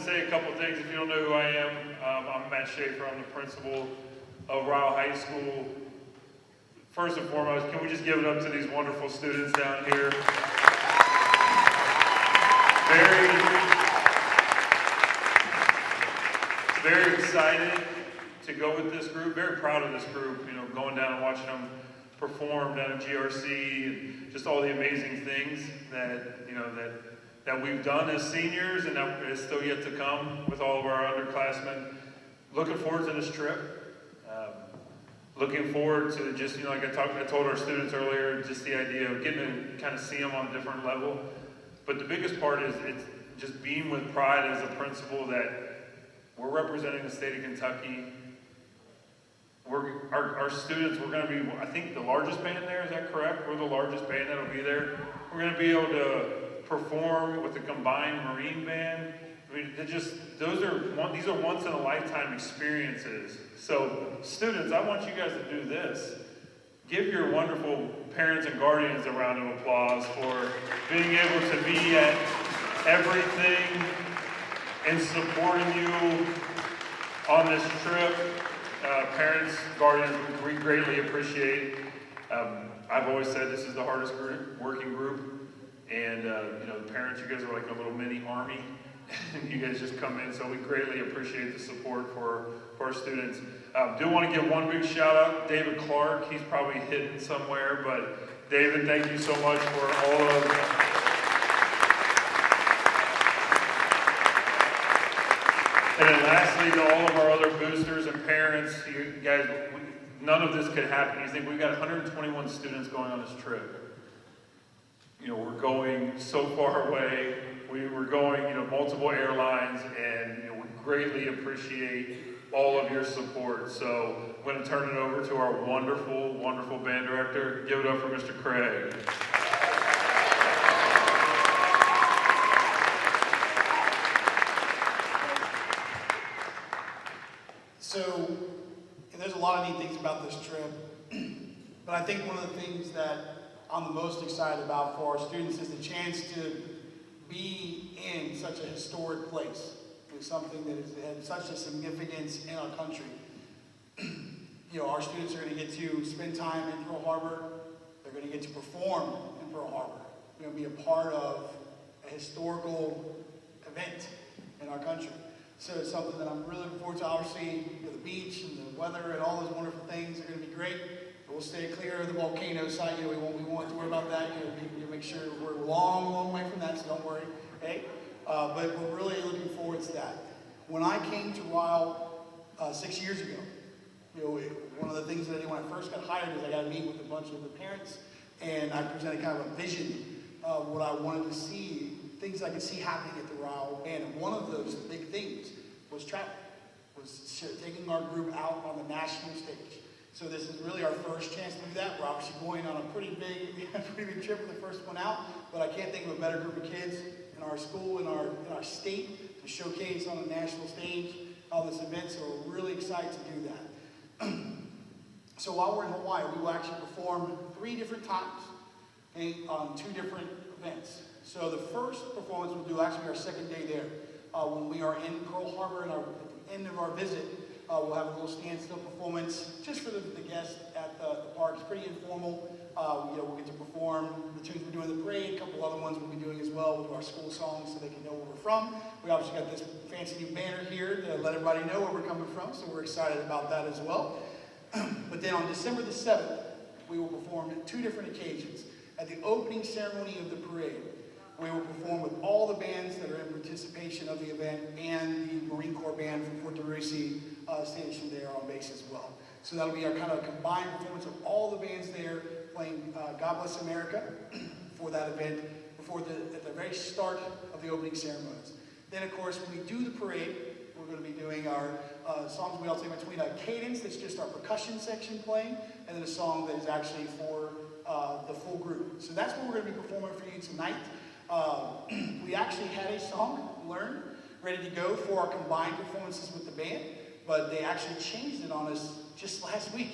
to say a couple things. If you don't know who I am, I'm Matt Schaefer. I'm the principal of Ryle High School. First and foremost, can we just give it up to these wonderful students down here? Very excited to go with this group. Very proud of this group. You know, going down and watching them perform down at GRC and just all the amazing things that that we've done as seniors and that is still yet to come with all of our underclassmen. Looking forward to this trip. Looking forward to just, like I told our students earlier, just the idea of getting to kind of see them on a different level. But the biggest part is it's just being with pride as a principal that we're representing the state of Kentucky. Our students, we're going to be, I think, the largest band there, is that correct? We're the largest band that'll be there. We're going to be able to perform with the combined Marine band. I mean, these are once in a lifetime experiences. So students, I want you guys to do this. Give your wonderful parents and guardians a round of applause for being able to be at everything and supporting you on this trip. Parents, guardians, we greatly appreciate. I've always said this is the hardest working group, and the parents, you guys are like a little mini army, and you guys just come in. So we greatly appreciate the support for our students. Do want to give one big shout out, David Clark. He's probably hidden somewhere, but David, thank you so much for all of. And then lastly, to all of our other boosters and parents, you guys, none of this could happen. You think we've got 121 students going on this trip. We're going so far away. We're going, multiple airlines, and we greatly appreciate all of your support. So I'm going to turn it over to our wonderful, wonderful band director. Give it up for Mr. Craig. So, there's a lot of neat things about this trip, but I think one of the things that I'm the most excited about for our students is the chance to be in such a historic place. It's something that has had such a significance in our country. Our students are going to get to spend time in Pearl Harbor. They're going to get to perform in Pearl Harbor. They're going to be a part of a historical event in our country. So it's something that I'm really looking forward to. Obviously, the beach and the weather and all those wonderful things are going to be great. But we'll stay clear of the volcano site. We won't have to worry about that. Make sure we're a long, long way from that, so don't worry. Okay? But we're really looking forward to that. When I came to Ryle 6 years ago, one of the things that I did when I first got hired is I got to meet with a bunch of the parents, and I presented kind of a vision of what I wanted to see, things I could see happening at the Ryle band. And one of those big things was travel, was taking our group out on the national stage. So this is really our first chance to do that. We're obviously going on a pretty big trip for the first one out, but I can't think of a better group of kids in our school, in our state, to showcase on a national stage all this event. So we're really excited to do that. So while we're in Hawaii, we will actually perform 3 different times, okay, on 2 different events. So the first performance we'll do actually our second day there. When we are in Pearl Harbor and at the end of our visit, we'll have a little standstill performance just for the guests at the park. It's pretty informal. We'll get to perform the tunes we do in the parade. A couple other ones we'll be doing as well. We'll do our school songs so they can know where we're from. We obviously got this fancy new banner here to let everybody know where we're coming from, so we're excited about that as well. But then on December the 7th, we will perform at 2 different occasions. At the opening ceremony of the parade, we will perform with all the bands that are in participation of the event and the Marine Corps band from Fort DeRussy stationed there on base as well. So that'll be our kind of combined performance of all the bands there playing God Bless America for that event at the very start of the opening ceremonies. Then, of course, when we do the parade, we're going to be doing our songs we all sing between a cadence that's just our percussion section playing, and then a song that is actually for the full group. So that's what we're going to be performing for you tonight. We actually had a song learned, ready to go for our combined performances with the band, but they actually changed it on us just last week.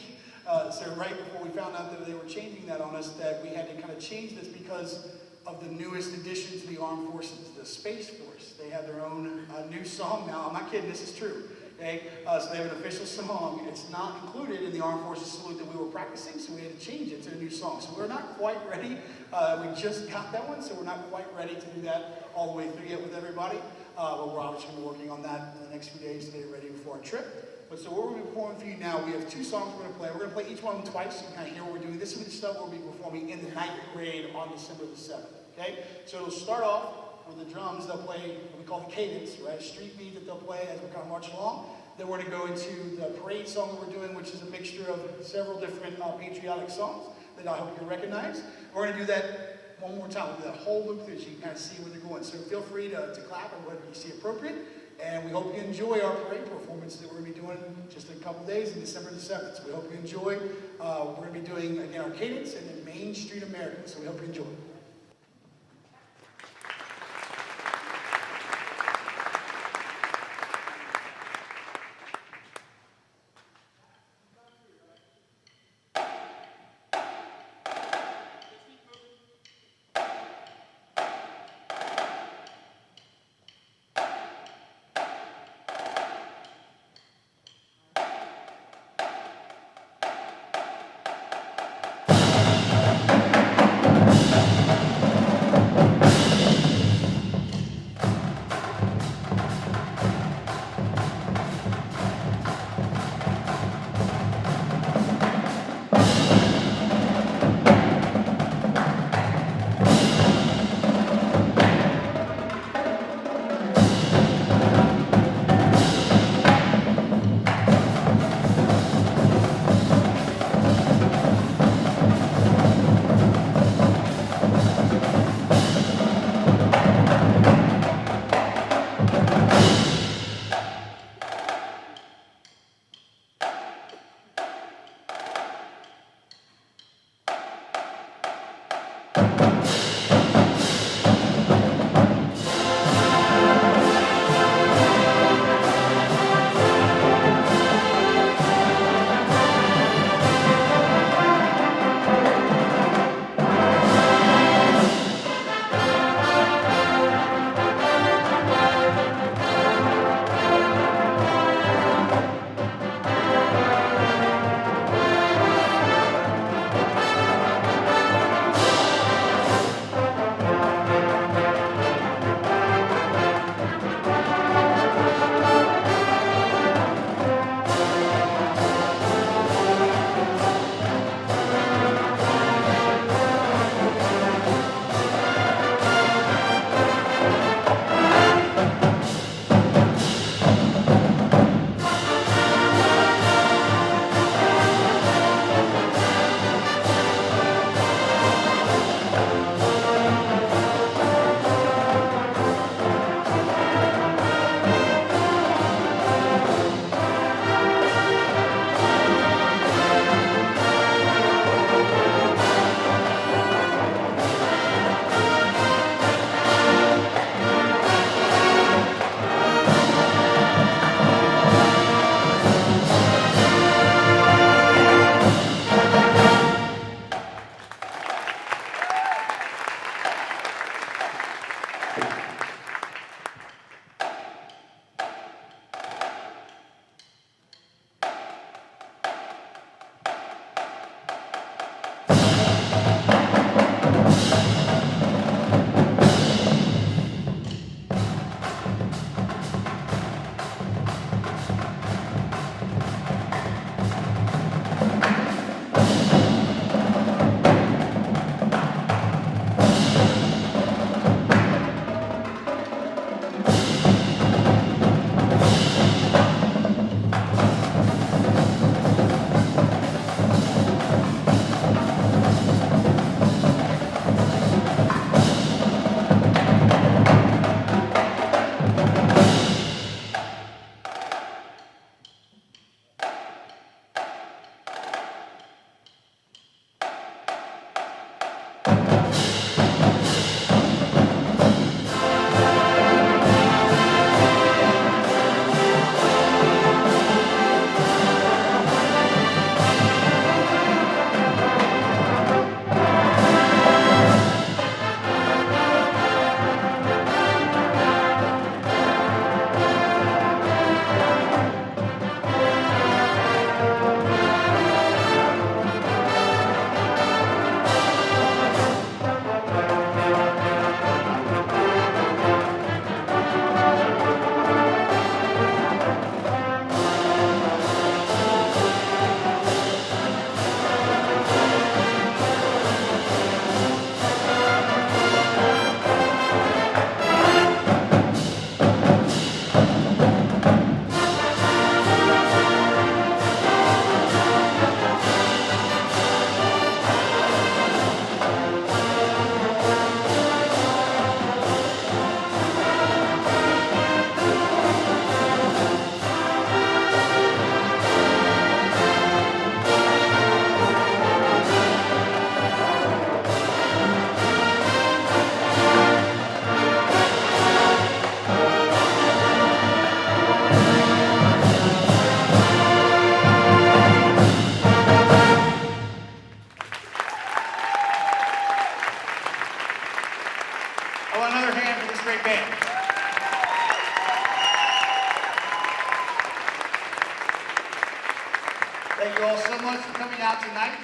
So right before we found out that they were changing that on us, that we had to kind of change this because of the newest addition to the armed forces, the Space Force. They have their own new song now. I'm not kidding, this is true. Okay? So they have an official song. It's not included in the Armed Forces salute that we were practicing, so we had to change it to a new song. So we're not quite ready. We just got that one, so we're not quite ready to do that all the way through yet with everybody. But we're obviously going to be working on that in the next few days to get it ready before our trip. But so what we're going to be performing for you now, we have 2 songs we're going to play. We're going to play each one twice, so you can kind of hear what we're doing. This will be the stuff we'll be performing in the 9th grade on December the 7th. Okay? So it'll start off with the drums. They'll play what we call the cadence, right? A street beat that they'll play as we're kind of marching along. Then we're going to go into the parade song that we're doing, which is a mixture of several different patriotic songs that I hope you recognize. We're going to do that one more time. We'll do that whole loop through so you can kind of see where they're going. So feel free to clap and whatever you see appropriate. And we hope you enjoy our parade performance that we're going to be doing just in a couple days in December the 7th. So we hope you enjoy. We're going to be doing, again, our cadence and then Main Street America. So we hope you enjoy. Well, another hand for this great band. Thank you all so much for coming out tonight.